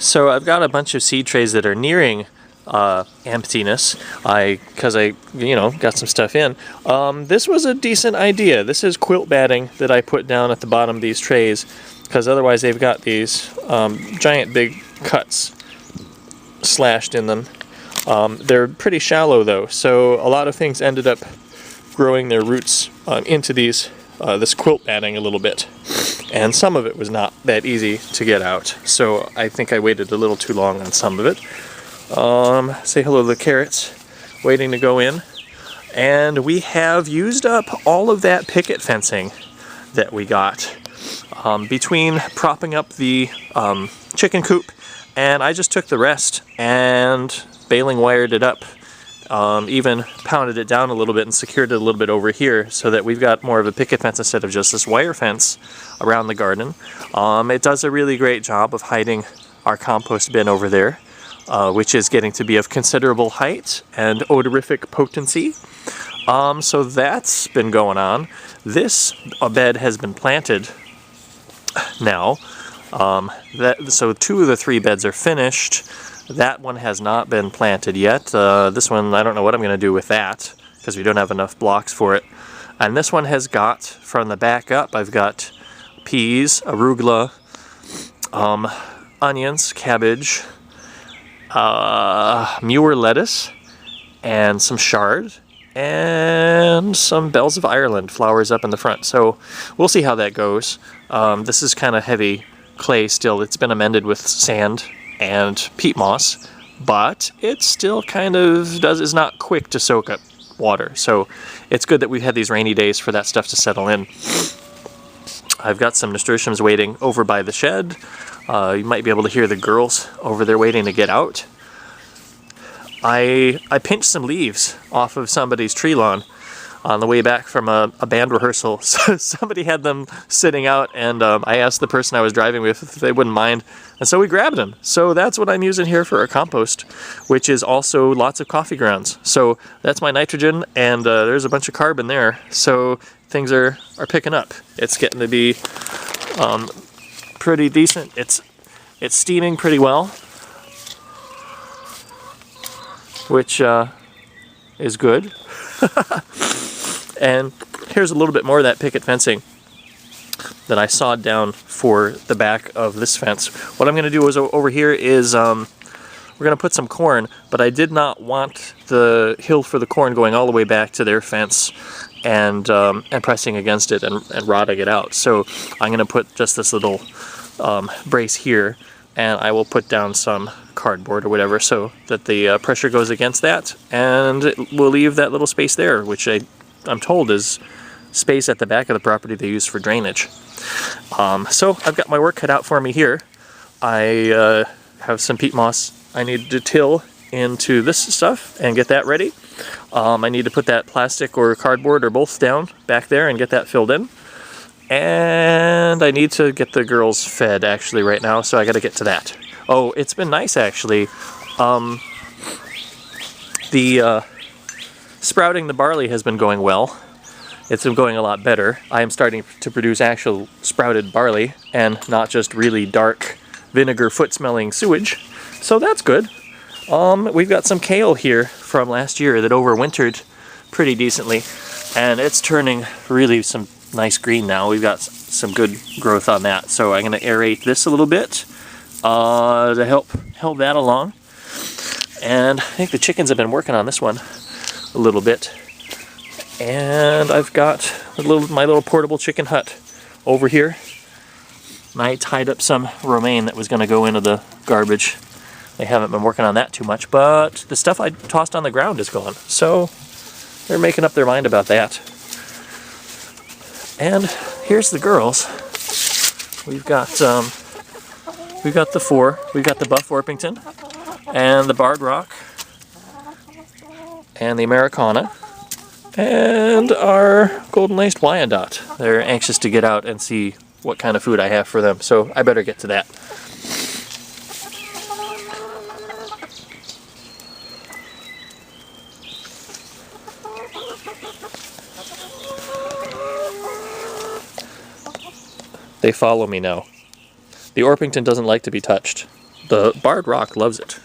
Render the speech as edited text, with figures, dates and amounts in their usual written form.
So I've got a bunch of seed trays that are nearing emptiness. Because I got some stuff in. This was a decent idea. This is quilt batting that I put down at the bottom of these trays, because otherwise they've got these giant big cuts slashed in them. They're pretty shallow though, so a lot of things ended up growing their roots into these this quilt batting a little bit, and some of it was not that easy to get out, so I think I waited a little too long on some of it. Say hello to the carrots waiting to go in, and we have used up all of that picket fencing that we got between propping up the chicken coop, and I just took the rest and baling wired it up. Even pounded it down a little bit and secured it a little bit over here so that we've got more of a picket fence instead of just this wire fence around the garden. It does a really great job of hiding our compost bin over there, which is getting to be of considerable height and odorific potency. So that's been going on. This bed has been planted now. So 2 of the 3 beds are finished. That one has not been planted yet. This one, I don't know what I'm going to do with that, because we don't have enough blocks for it. And this one has got, from the back up, I've got peas, arugula, onions, cabbage, Muir lettuce, and some chard, and some bells of Ireland flowers up in the front. So we'll see how that goes. This is kind of heavy clay still. It's been amended with sand and peat moss, but it still kind of is not quick to soak up water. So it's good that we've had these rainy days for that stuff to settle in. I've got some nasturtiums waiting over by the shed. You might be able to hear the girls over there waiting to get out. I pinched some leaves off of somebody's tree lawn on the way back from a band rehearsal. So somebody had them sitting out, and I asked the person I was driving with if they wouldn't mind, and so we grabbed them. So that's what I'm using here for our compost, which is also lots of coffee grounds. So that's my nitrogen, and there's a bunch of carbon there. So things are picking up. It's getting to be pretty decent. It's steaming pretty well, which is good. And here's a little bit more of that picket fencing that I sawed down for the back of this fence. What I'm going to do is over here is we're going to put some corn, but I did not want the hill for the corn going all the way back to their fence and pressing against it and rotting it out. So I'm going to put just this little brace here, and I will put down some cardboard or whatever so that the pressure goes against that, and we'll leave that little space there, which I'm told is space at the back of the property they use for drainage. So I've got my work cut out for me here. I have some peat moss I need to till into this stuff and get that ready. I need to put that plastic or cardboard or both down back there and get that filled in. And I need to get the girls fed actually right now, so I got to get to that. Oh, it's been nice actually. Sprouting the barley has been going well. It's been going a lot better. I am starting to produce actual sprouted barley and not just really dark vinegar foot smelling sewage. So that's good. We've got some kale here from last year that overwintered pretty decently, and it's turning really some nice green now. We've got some good growth on that. So I'm going to aerate this a little bit to help that along. And I think the chickens have been working on this one a little bit. And I've got my little portable chicken hut over here. And I tied up some romaine that was going to go into the garbage. They haven't been working on that too much, but the stuff I tossed on the ground is gone. So they're making up their mind about that. And here's the girls. We've got the 4. We've got the Buff Orpington and the Barred Rock and the Americana and our Golden Laced Wyandotte. They're anxious to get out and see what kind of food I have for them, so I better get to that. They follow me now. The Orpington doesn't like to be touched. The barred rock loves it.